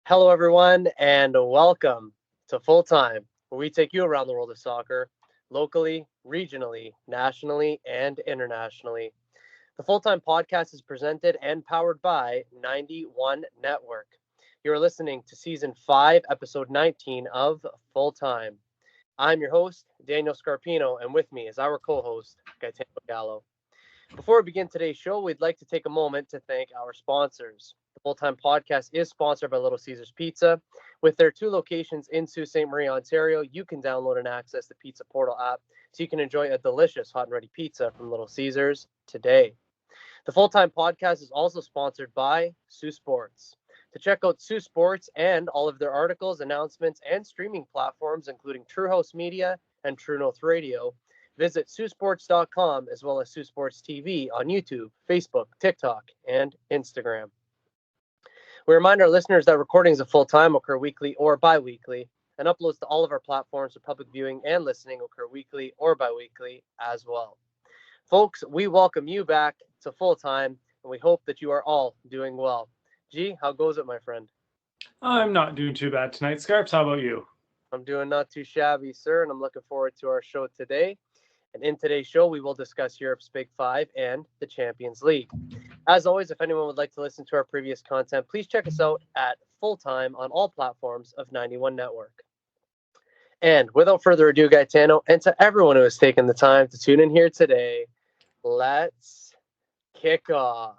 Hello, everyone, and welcome to Full Time, where we take you around the world of soccer, locally, regionally, nationally, and internationally. The Full Time podcast is presented and powered by 91 Network. You're listening to Season 5, Episode 19 of Full Time. I'm your host, Daniel Scarpino, and with me is our co host, Gitano Gallo. Before we begin today's show, we'd like to take a moment to thank our sponsors. The Full Time Podcast is sponsored by Little Caesars Pizza. With their two locations in Sault Ste. Marie, Ontario, you can download and access the Pizza Portal app so you can enjoy a delicious hot and ready pizza from Little Caesars today. The Full Time Podcast is also sponsored by Sioux Sports. To check out Sioux Sports and all of their articles, announcements, and streaming platforms, including True House Media and True North Radio, visit SiouxSports.com as well as Sioux Sports TV on YouTube, Facebook, TikTok, and Instagram. We remind our listeners that recordings of Full Time occur weekly or bi-weekly, and uploads to all of our platforms for public viewing and listening occur weekly or bi-weekly as well. Folks, we welcome you back to Full Time, and we hope that you are all doing well. G, how goes it, my friend? I'm not doing too bad tonight. Scarps, how about you? I'm doing not too shabby, sir, and I'm looking forward to our show today. And in today's show, we will discuss Europe's Big Five and the Champions League. As always, if anyone would like to listen to our previous content, please check us out at Full Time on all platforms of 91 Network. And without further ado, Gaetano, and to everyone who has taken the time to tune in here today, let's kick off.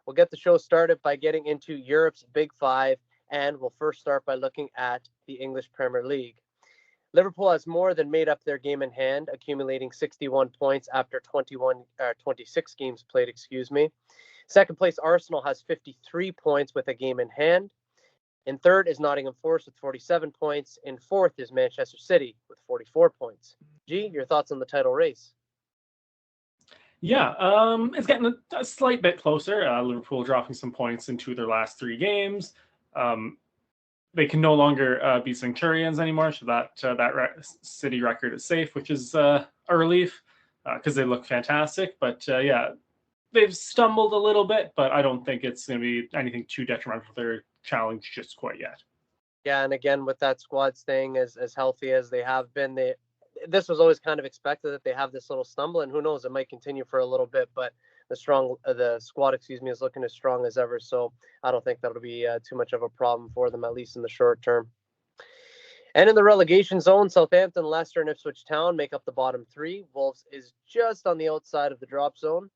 We'll get the show started by getting into Europe's Big Five, and we'll first start by looking at the English Premier League. Liverpool has more than made up their game in hand, accumulating 61 points after 26 games played, Second place, Arsenal has 53 points with a game in hand. In third is Nottingham Forest with 47 points. In fourth is Manchester City with 44 points. G, your thoughts on the title race? Yeah, it's getting a slight bit closer. Liverpool dropping some points into their last three games. They can no longer beat Centurions anymore, so that City record is safe, which is a relief because they look fantastic. But yeah, they've stumbled a little bit, but I don't think it's going to be anything too detrimental to their challenge just quite yet. Yeah, and again, with that squad staying as healthy as they have been, this was always kind of expected that they have this little stumble, and who knows, it might continue for a little bit, but the squad, is looking as strong as ever, so I don't think that'll be too much of a problem for them, at least in the short term. And in the relegation zone, Southampton, Leicester, and Ipswich Town make up the bottom three. Wolves is just on the outside of the drop zone.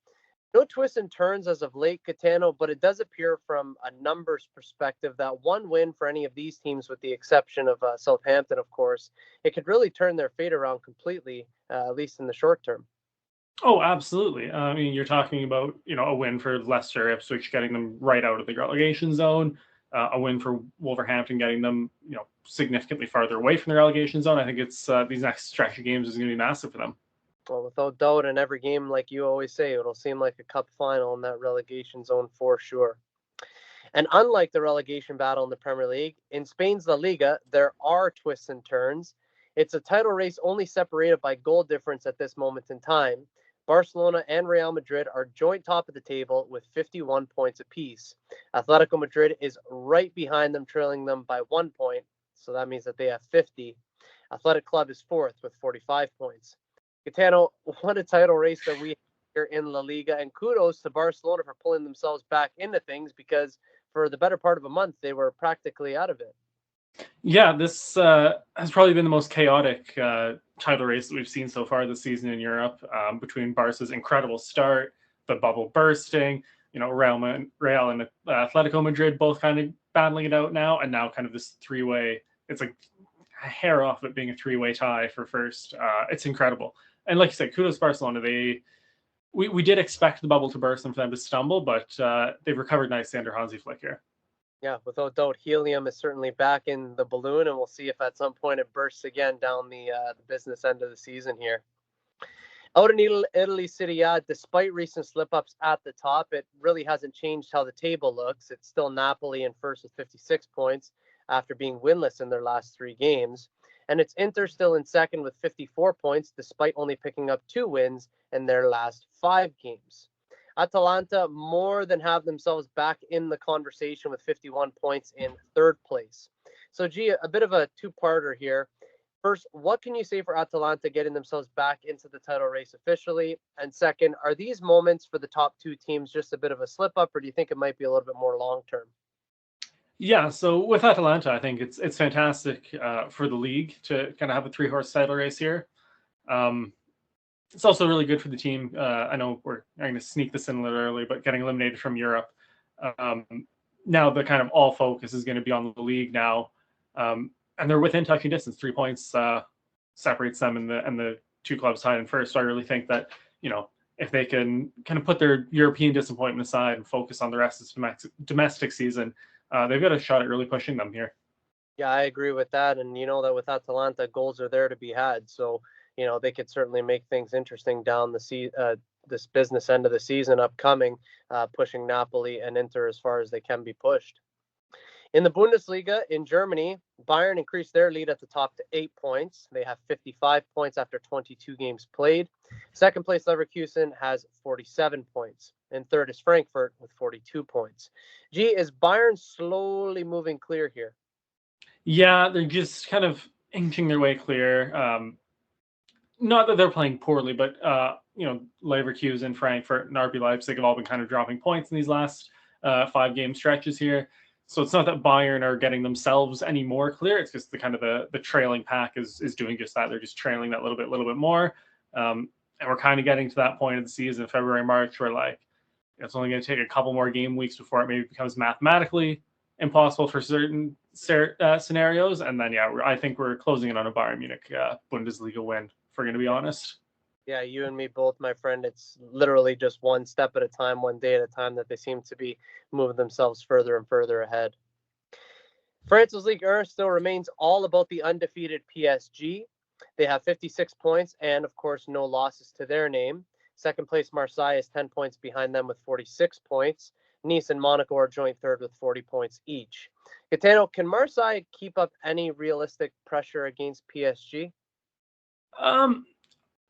No twists and turns as of late, Gitano, but it does appear from a numbers perspective that one win for any of these teams, with the exception of Southampton, of course, it could really turn their fate around completely, at least in the short term. Oh, absolutely. I mean, you're talking about, a win for Leicester, Ipswich getting them right out of the relegation zone, a win for Wolverhampton getting them, significantly farther away from the relegation zone. I think it's these next stretch of games is going to be massive for them. Well, without doubt, in every game, like you always say, it'll seem like a cup final in that relegation zone for sure. And unlike the relegation battle in the Premier League, in Spain's La Liga, there are twists and turns. It's a title race only separated by goal difference at this moment in time. Barcelona and Real Madrid are joint top of the table with 51 points apiece. Atletico Madrid is right behind them, trailing them by 1 point. So that means that they have 50. Athletic Club is fourth with 45 points. Gitano, what a title race that we have here in La Liga. And kudos to Barcelona for pulling themselves back into things, because for the better part of a month, they were practically out of it. Yeah, this has probably been the most chaotic title race that we've seen so far this season in Europe, between Barca's incredible start, the bubble bursting, Real and Atletico Madrid both kind of battling it out now, and now kind of this three-way. It's like a hair off it being a three-way tie for first. It's incredible. And like you said, kudos Barcelona. We did expect the bubble to burst and for them to stumble, but they've recovered nicely under Hansi Flick here. Yeah, without doubt, helium is certainly back in the balloon, and we'll see if at some point it bursts again down the business end of the season here. Out in Italy, Serie A, despite recent slip-ups at the top, it really hasn't changed how the table looks. It's still Napoli in first with 56 points after being winless in their last three games. And it's Inter still in second with 54 points, despite only picking up 2 wins in their last 5 games. Atalanta more than have themselves back in the conversation with 51 points in third place. So, G, a bit of a two-parter here. First, what can you say for Atalanta getting themselves back into the title race officially? And second, are these moments for the top two teams just a bit of a slip-up, or do you think it might be a little bit more long-term? Yeah, so with Atalanta, I think it's fantastic for the league to kind of have a three-horse title race here. It's also really good for the team. I know we're going to sneak this in a little early, but getting eliminated from Europe. Now the kind of all focus is going to be on the league now. And they're within touching distance. 3 points separates them and the two clubs tied in first. So I really think that, if they can kind of put their European disappointment aside and focus on the rest of the domestic season, they've got a shot at really pushing them here. Yeah, I agree with that. And you know that with Atalanta, goals are there to be had. So, they could certainly make things interesting down this business end of the season upcoming, pushing Napoli and Inter as far as they can be pushed. In the Bundesliga in Germany, Bayern increased their lead at the top to 8 points. They have 55 points after 22 games played. Second place Leverkusen has 47 points. And third is Frankfurt with 42 points. G, is Bayern slowly moving clear here? Yeah, they're just kind of inching their way clear. Not that they're playing poorly, but Leverkusen, Frankfurt, and RB Leipzig have all been kind of dropping points in these last 5-game stretches here. So it's not that Bayern are getting themselves any more clear. It's just the trailing pack is doing just that. They're just trailing that little bit more. And we're kind of getting to that point of the season, February, March, where it's only going to take a couple more game weeks before it maybe becomes mathematically impossible for certain scenarios. And then, I think we're closing in on a Bayern Munich Bundesliga win, if we're going to be honest. Yeah, you and me both, my friend. It's literally just one step at a time, one day at a time that they seem to be moving themselves further and further ahead. France's Ligue 1 still remains all about the undefeated PSG. They have 56 points and, of course, no losses to their name. Second place Marseille is 10 points behind them with 46 points. Nice and Monaco are joint third with 40 points each. Gitano, can Marseille keep up any realistic pressure against PSG?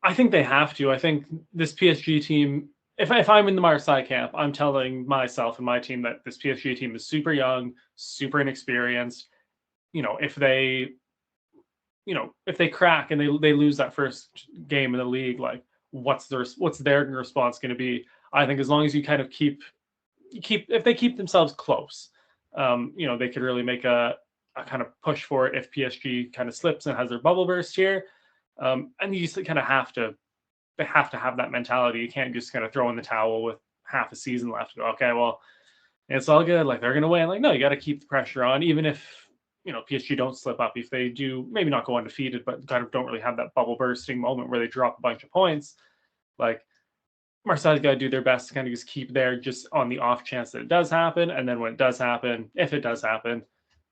I think they have to. I think this PSG team, if I'm in the Marseille camp, I'm telling myself and my team that this PSG team is super young, super inexperienced. If they crack and they lose that first game in the league, what's their response going to be? I think as long as you kind of keep if they keep themselves close, they could really make a kind of push for it if PSG kind of slips and has their bubble burst here. And you just kind of they have to have that mentality. You can't just kind of throw in the towel with half a season left and go, okay, well, it's all good. They're going to win. No, you got to keep the pressure on, even if, PSG don't slip up. If they do, maybe not go undefeated, but kind of don't really have that bubble bursting moment where they drop a bunch of points. Marseille's got to do their best to kind of just keep there just on the off chance that it does happen. And then when it does happen, if it does happen,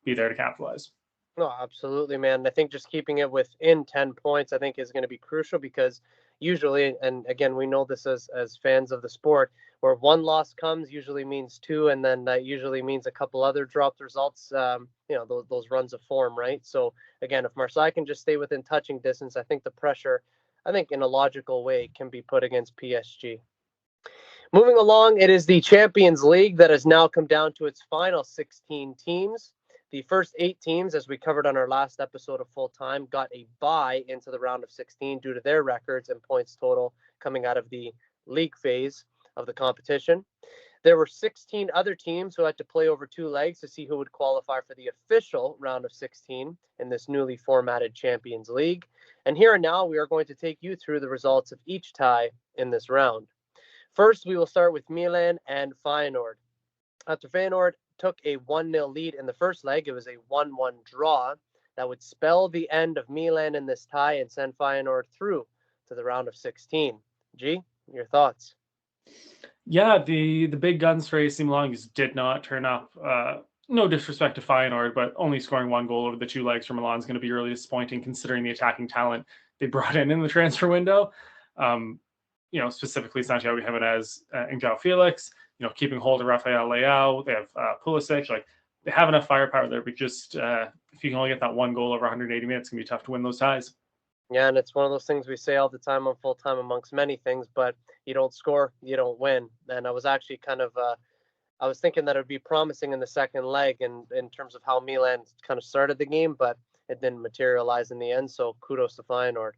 be there to capitalize. No, absolutely, man. I think just keeping it within 10 points, I think, is going to be crucial because usually, and again, we know this as fans of the sport, where one loss comes usually means two, and then that usually means a couple other dropped results, those runs of form, right? So again, if Marseille can just stay within touching distance, I think the pressure, in a logical way, can be put against PSG. Moving along, it is the Champions League that has now come down to its final 16 teams. The first 8 teams, as we covered on our last episode of Full Time, got a bye into the round of 16 due to their records and points total coming out of the league phase of the competition. There were 16 other teams who had to play over 2 legs to see who would qualify for the official round of 16 in this newly formatted Champions League. And here and now, we are going to take you through the results of each tie in this round. First, we will start with Milan and Feyenoord. After Feyenoord took a 1-0 lead in the first leg, it was a 1-1 draw that would spell the end of Milan in this tie and send Feyenoord through to the round of 16. G, your thoughts? Yeah, the big guns for AC Milan just did not turn up. No disrespect to Feyenoord, but only scoring 1 goal over the 2 legs for Milan is going to be really disappointing considering the attacking talent they brought in the transfer window. Specifically Santiago Jimenez and João Felix. Keeping hold of Rafael Leao. They have Pulisic. They have enough firepower there, but just if you can only get that 1 goal over 180 minutes, it's going to be tough to win those ties. Yeah, and it's one of those things we say all the time on Full Time amongst many things, but you don't score, you don't win. And I was actually I was thinking that it would be promising in the second leg and in terms of how Milan kind of started the game, but it didn't materialize in the end. So kudos to Feyenoord.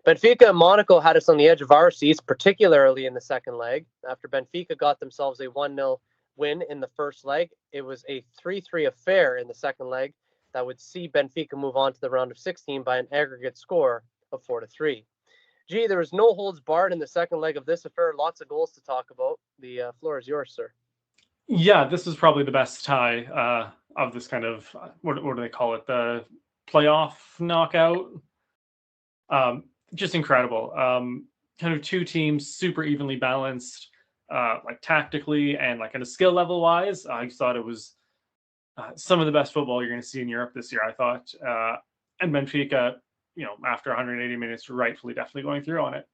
Benfica and Monaco had us on the edge of our seats, particularly in the second leg. After Benfica got themselves a 1-0 win in the first leg, it was a 3-3 affair in the second leg that would see Benfica move on to the round of 16 by an aggregate score of 4-3. Gee, there was no holds barred in the second leg of this affair. Lots of goals to talk about. The floor is yours, sir. Yeah, this was probably the best tie of this kind of, what do they call it? The playoff knockout. Just incredible. Kind of two teams super evenly balanced, like tactically and like kind of skill level wise. I thought it was some of the best football you're going to see in Europe this year. I thought, and Benfica, after 180 minutes, rightfully definitely going through on it.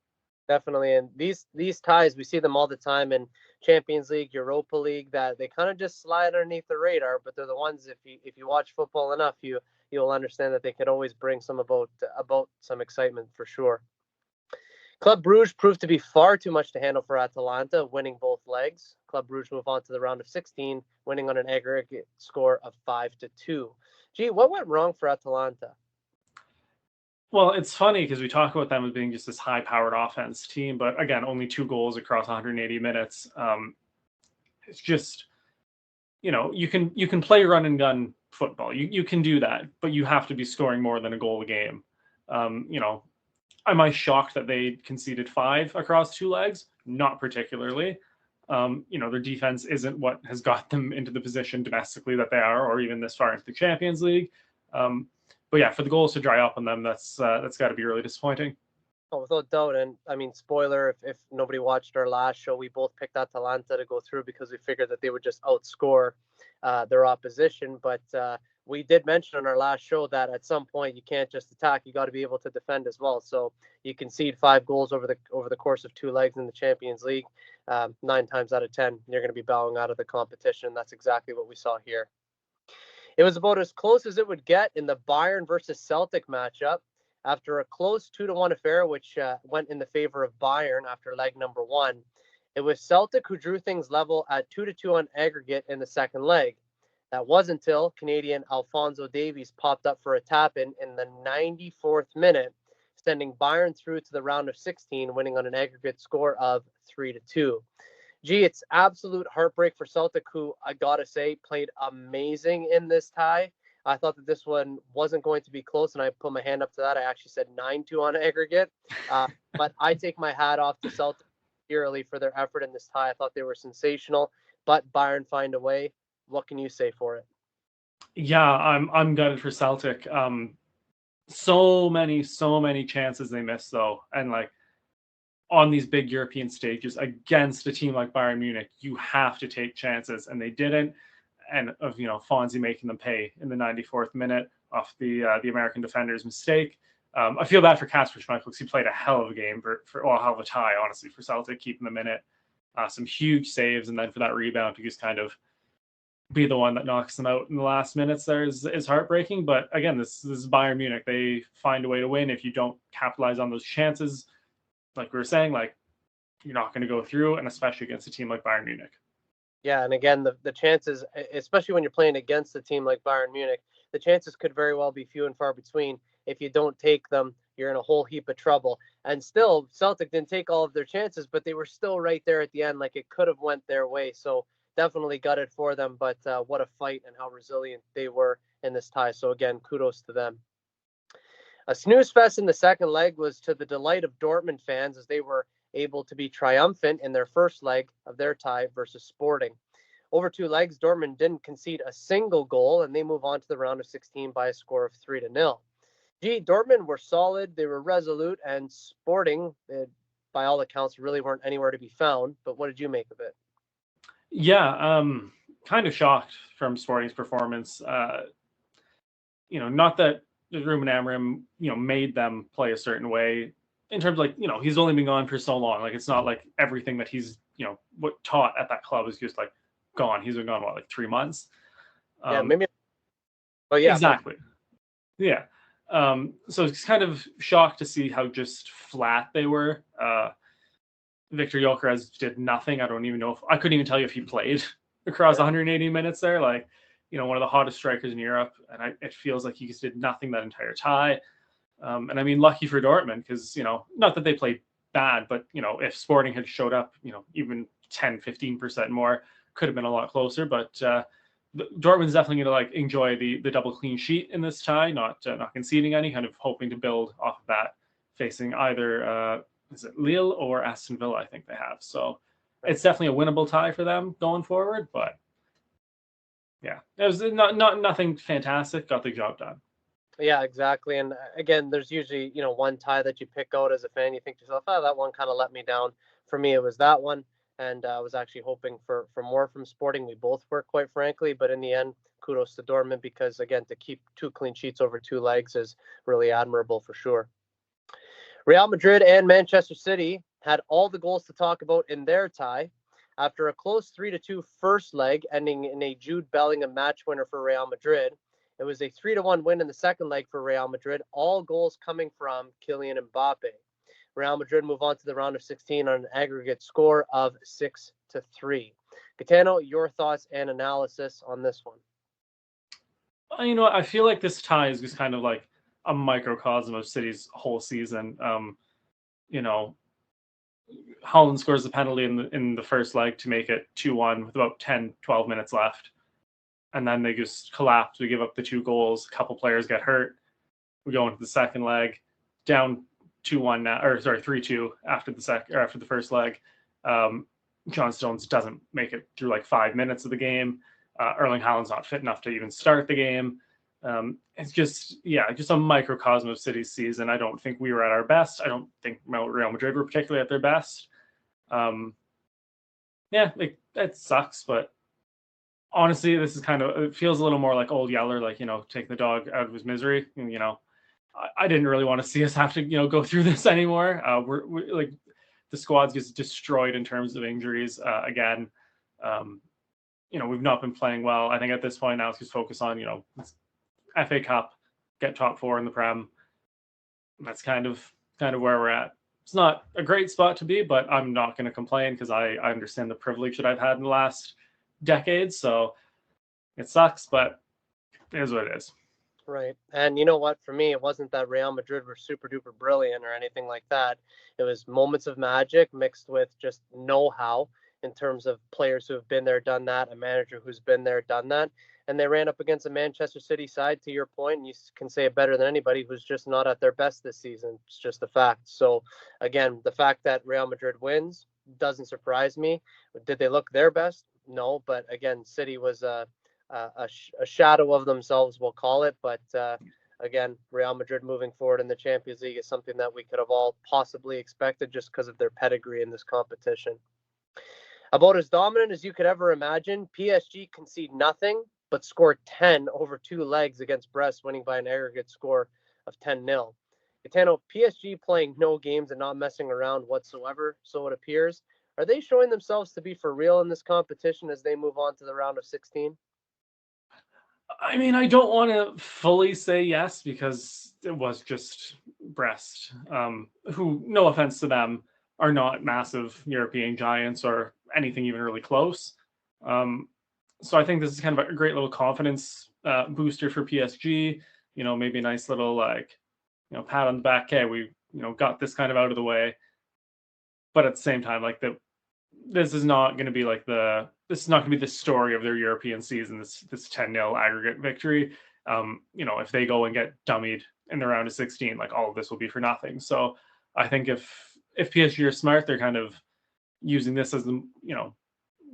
Definitely, and these ties we see them all the time in Champions League, Europa League, that they kind of just slide underneath the radar. But they're the ones, if you watch football enough, you'll understand that they could always bring some about some excitement for sure. Club Brugge proved to be far too much to handle for Atalanta, winning both legs. Club Brugge move on to the round of 16, winning on an aggregate score of 5-2. Gee, what went wrong for Atalanta? Well, it's funny because we talk about them as being just this high-powered offense team, but again, only 2 goals across 180 minutes. It's just, you can play run and gun football. You can do that, but you have to be scoring more than a goal a game. Am I shocked that they conceded 5 across 2 legs? Not particularly. Their defense isn't what has got them into the position domestically that they are, or even this far into the Champions League. But yeah, for the goals to dry up on them, that's got to be really disappointing. Oh, without doubt. And I mean, spoiler, if nobody watched our last show, we both picked Atalanta to go through because we figured that they would just outscore their opposition. But we did mention on our last show that at some point you can't just attack; you got to be able to defend as well. So you concede 5 goals over the course of 2 legs in the Champions League. 9 times out of 10, you're going to be bowing out of the competition. That's exactly what we saw here. It was about as close as it would get in the Bayern versus Celtic matchup. After a close 2-1 affair, which went in the favor of Bayern after leg number 1, it was Celtic who drew things level at 2-2 on aggregate in the second leg. That was until Canadian Alphonso Davies popped up for a tap-in the 94th minute, sending Bayern through to the round of 16, winning on an aggregate score of 3-2. Gee, it's absolute heartbreak for Celtic, who I gotta say played amazing in this tie. I thought that this one wasn't going to be close, and I put my hand up to that. I actually said 9-2 on aggregate, but I take my hat off to Celtic dearly for their effort in this tie. I thought they were sensational, but Bayern find a way. What can you say for it? Yeah, I'm gutted for Celtic. So many chances they missed though, and like on these big European stages against a team like Bayern Munich, you have to take chances, and they didn't. And of Fonzie making them pay in the 94th minute off the American defender's mistake. I feel bad for Kasper Schmeichel because he played a hell of a game for a hell of a tie, honestly, for Celtic, keeping them in it. Some huge saves, and then for that rebound to just kind of be the one that knocks them out in the last minutes there is heartbreaking. But again, this is Bayern Munich. They find a way to win. If you don't capitalize on those chances, like we were saying, like you're not going to go through, and especially against a team like Bayern Munich. Yeah, and again, the chances, especially when you're playing against a team like Bayern Munich, the chances could very well be few and far between. If you don't take them, you're in a whole heap of trouble. And still, Celtic didn't take all of their chances, but they were still right there at the end. Like it could have went their way. So definitely gutted for them. But what a fight and how resilient they were in this tie. So again, kudos to them. A snooze fest in the second leg was to the delight of Dortmund fans as they were able to be triumphant in their first leg of their tie versus Sporting. Over 2 legs, Dortmund didn't concede a single goal, and they move on to the round of 16 by a score of 3-0. Gee, Dortmund were solid, they were resolute, and Sporting, by all accounts, really weren't anywhere to be found. But what did you make of it? Yeah, kind of shocked from Sporting's performance. Not that Ruben Amorim, made them play a certain way in terms of like, he's only been gone for so long. Like, it's not like everything that he's, what taught at that club is just like gone. He's been gone, like 3 months? Yeah, maybe. Oh, yeah. Exactly. Yeah. So it's kind of shocked to see how just flat they were. Victor Gyökeres did nothing. I don't even know I couldn't even tell you if he played across 180 minutes there. Like, one of the hottest strikers in Europe, and it feels like he just did nothing that entire tie. And I mean, lucky for Dortmund, because, not that they played bad, but, if Sporting had showed up, even 10-15% more, could have been a lot closer. But Dortmund's definitely going to enjoy the double clean sheet in this tie, not conceding any, kind of hoping to build off of that, facing either is it Lille or Aston Villa, I think they have. So it's definitely a winnable tie for them going forward. But yeah, it was nothing fantastic. Got the job done. Yeah, exactly. And again, there's usually, one tie that you pick out as a fan. You think to yourself, that one kind of let me down. For me, it was that one. And I was actually hoping for more from Sporting. We both were, quite frankly. But in the end, kudos to Dortmund, because, again, to keep 2 clean sheets over 2 legs is really admirable for sure. Real Madrid and Manchester City had all the goals to talk about in their tie. After a close 3-2 first leg, ending in a Jude Bellingham match winner for Real Madrid, it was a 3-1 win in the second leg for Real Madrid, all goals coming from Kylian Mbappe. Real Madrid move on to the round of 16 on an aggregate score of 6-3. Gitano, your thoughts and analysis on this one? I feel like this tie is just kind of like a microcosm of City's whole season. Haaland scores the penalty in the first leg to make it 2-1 with about 10-12 minutes left. And then they just collapse. We give up the 2 goals. A couple players get hurt. We go into the second leg, down 2-1 now, or sorry, 3-2 after the first leg. John Stones doesn't make it through 5 minutes of the game. Erling Haaland's not fit enough to even start the game. It's just a microcosm of City's season. I don't think we were at our best. I don't think Real Madrid were particularly at their best. It sucks, but honestly, this is it feels a little more like old Yeller, take the dog out of his misery. And, I didn't really want to see us have to, go through this anymore. We're the squad's just destroyed in terms of injuries again. We've not been playing well. I think at this point now it's just focus on, FA Cup, get top 4 in the Prem. That's kind of where we're at. It's not a great spot to be, but I'm not going to complain because I understand the privilege that I've had in the last decades. So it sucks, but it is what it is. Right. And you know what? For me, it wasn't that Real Madrid were super duper brilliant or anything like that. It was moments of magic mixed with just know-how in terms of players who have been there, done that, a manager who's been there, done that. And they ran up against a Manchester City side, to your point, and you can say it better than anybody, who's just not at their best this season. It's just a fact. So, again, the fact that Real Madrid wins doesn't surprise me. Did they look their best? No. But, again, City was a shadow of themselves, we'll call it. But, again, Real Madrid moving forward in the Champions League is something that we could have all possibly expected just because of their pedigree in this competition. About as dominant as you could ever imagine, PSG concede nothing, but scored 10 over 2 legs against Brest, winning by an aggregate score of 10-0. Gitano, PSG playing no games and not messing around whatsoever, so it appears. Are they showing themselves to be for real in this competition as they move on to the round of 16? I mean, I don't want to fully say yes because it was just Brest, who, no offense to them, are not massive European giants or anything even really close. So I think this is kind of a great little confidence booster for PSG. Maybe a nice little pat on the back. Hey, we got this kind of out of the way. But at the same time, this is not going to be the story of their European season. This 10-0 aggregate victory. If they go and get dummied in the round of 16, all of this will be for nothing. So I think if PSG are smart, they're kind of using this as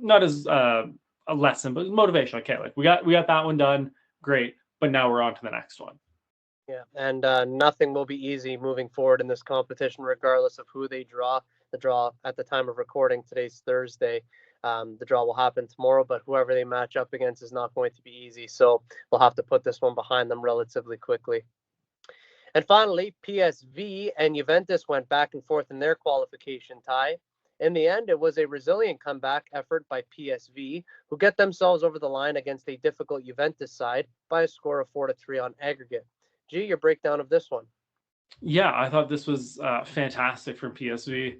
not as a lesson, but motivation. Okay, we got that one done, great, but now we're on to the next one. Yeah, and nothing will be easy moving forward in this competition, regardless of who they draw. The draw at the time of recording, today's Thursday. The draw will happen tomorrow, but whoever they match up against is not going to be easy. So we'll have to put this one behind them relatively quickly. And finally, PSV and Juventus went back and forth in their qualification tie. In the end, it was a resilient comeback effort by PSV, who get themselves over the line against a difficult Juventus side by a score of 4-3 on aggregate. G, your breakdown of this one. Yeah, I thought this was fantastic from PSV.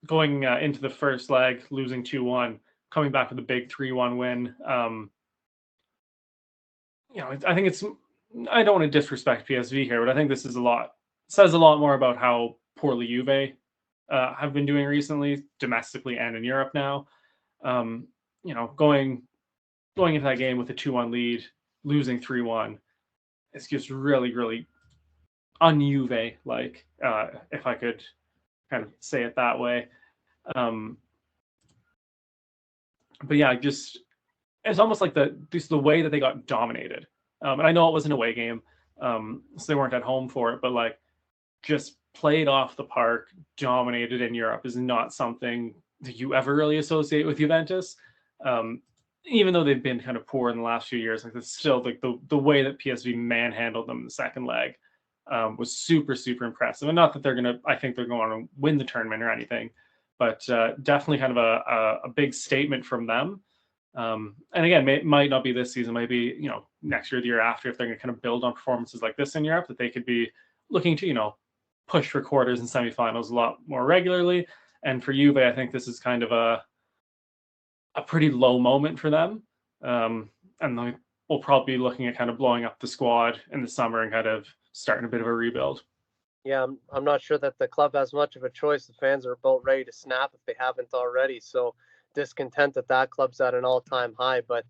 Going into the first leg, losing 2-1, coming back with a big 3-1 win. I think I don't want to disrespect PSV here, but I think this says a lot more about how poorly Juve have been doing recently, domestically and in Europe now. Going into that game with a 2-1 lead, losing 3-1, it's just really, really un-Juve, like, if I could kind of say it that way. But yeah, just it's almost like the way that they got dominated. And I know it was an away game, so they weren't at home for it, but like just played off the park, dominated in Europe is not something that you ever really associate with Juventus. Even though they've been kind of poor in the last few years, like it's still like the way that PSV manhandled them in the second leg was super, super impressive. And not that I think they're going to win the tournament or anything, but definitely kind of a big statement from them. And again, might not be this season, might be, next year, the year after, if they're going to kind of build on performances like this in Europe, that they could be looking to, push for quarters and semifinals a lot more regularly. And for Juve, I think this is kind of a pretty low moment for them. And we'll probably be looking at kind of blowing up the squad in the summer and kind of starting a bit of a rebuild. Yeah, I'm not sure that the club has much of a choice. The fans are about ready to snap if they haven't already. So discontent that club's at an all-time high. But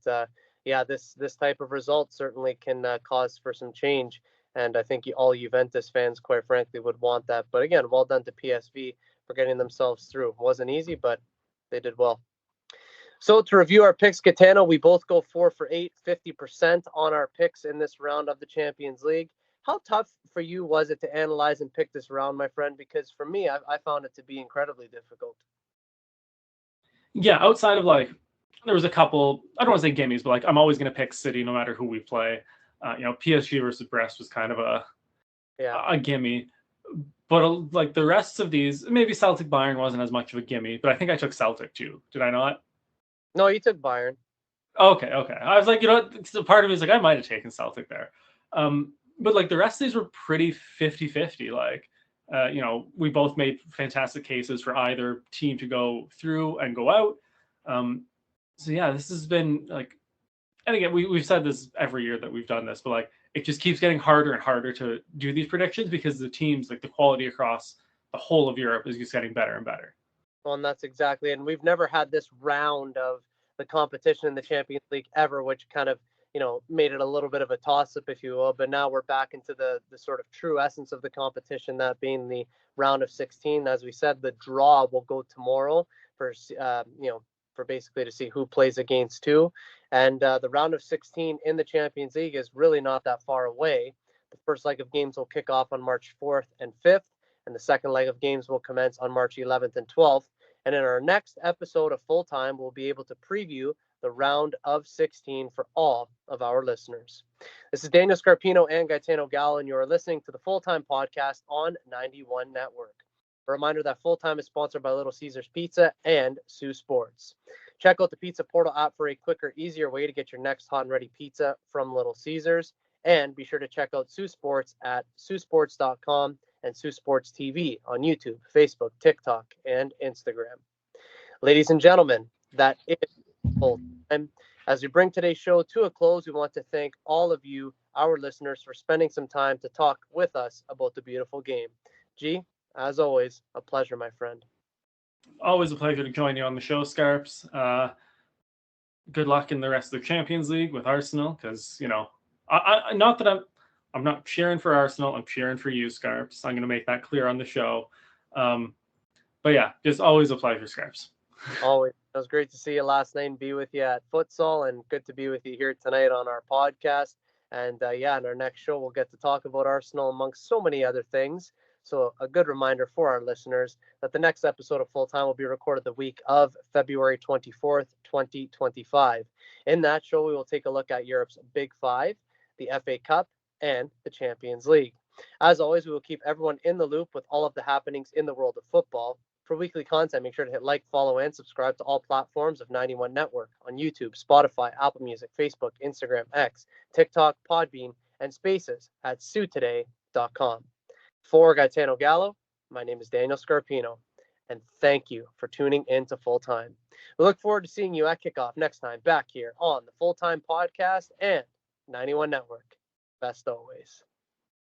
yeah, this type of result certainly can cause for some change. And I think all Juventus fans, quite frankly, would want that. But again, well done to PSV for getting themselves through. It wasn't easy, but they did well. So to review our picks, Gitano, we both go 4 for 8, 50% on our picks in this round of the Champions League. How tough for you was it to analyze and pick this round, my friend? Because for me, I found it to be incredibly difficult. Yeah, outside of there was a couple, I don't want to say gimmies, but I'm always going to pick City no matter who we play. PSG versus Brest was kind of a gimme. But the rest of these, maybe Celtic Bayern wasn't as much of a gimme, but I think I took Celtic too. Did I not? No, you took Bayern. Okay. I was like, the part of me is like, I might have taken Celtic there. But the rest of these were pretty 50-50. We both made fantastic cases for either team to go through and go out. So yeah, this has been and again, we've said this every year that we've done this, but it just keeps getting harder and harder to do these predictions because the teams, the quality across the whole of Europe is just getting better and better. Well, and that's exactly it. And we've never had this round of the competition in the Champions League ever, which kind of, made it a little bit of a toss-up, if you will. But now we're back into the sort of true essence of the competition, that being the round of 16. As we said, the draw will go tomorrow for basically to see who plays against who. And the round of 16 in the Champions League is really not that far away. The first leg of games will kick off on March 4th and 5th, and the second leg of games will commence on March 11th and 12th. And in our next episode of Full Time, we'll be able to preview the round of 16 for all of our listeners. This is Daniel Scarpino and Gitano Gallo, and you are listening to the Full Time Podcast on 91 Network. A reminder that Full Time is sponsored by Little Caesars Pizza and Sioux Sports. Check out the Pizza Portal app for a quicker, easier way to get your next hot and ready pizza from Little Caesars. And be sure to check out Sioux Sports at siouxsports.com and Sioux Sports TV on YouTube, Facebook, TikTok, and Instagram. Ladies and gentlemen, that is Full Time. As we bring today's show to a close, we want to thank all of you, our listeners, for spending some time to talk with us about the beautiful game. G, as always, a pleasure, my friend. Always a pleasure to join you on the show, Scarps. Good luck in the rest of the Champions League with Arsenal, because not that I'm not cheering for Arsenal. I'm cheering for you, Scarps. I'm going to make that clear on the show. But yeah, just always a pleasure, Scarps. Always. It was great to see you last night and be with you at futsal, and good to be with you here tonight on our podcast. And in our next show, we'll get to talk about Arsenal amongst so many other things. So a good reminder for our listeners that the next episode of Full Time will be recorded the week of February 24th, 2025. In that show, we will take a look at Europe's Big Five, the FA Cup, and the Champions League. As always, we will keep everyone in the loop with all of the happenings in the world of football. For weekly content, make sure to hit like, follow, and subscribe to all platforms of 91 Network on YouTube, Spotify, Apple Music, Facebook, Instagram, X, TikTok, Podbean, and spaces at suetoday.com. For Gitano Gallo, my name is Daniel Scarpino, and thank you for tuning in to Full Time. We look forward to seeing you at kickoff next time back here on the Full Time Podcast and 91 Network. Best always.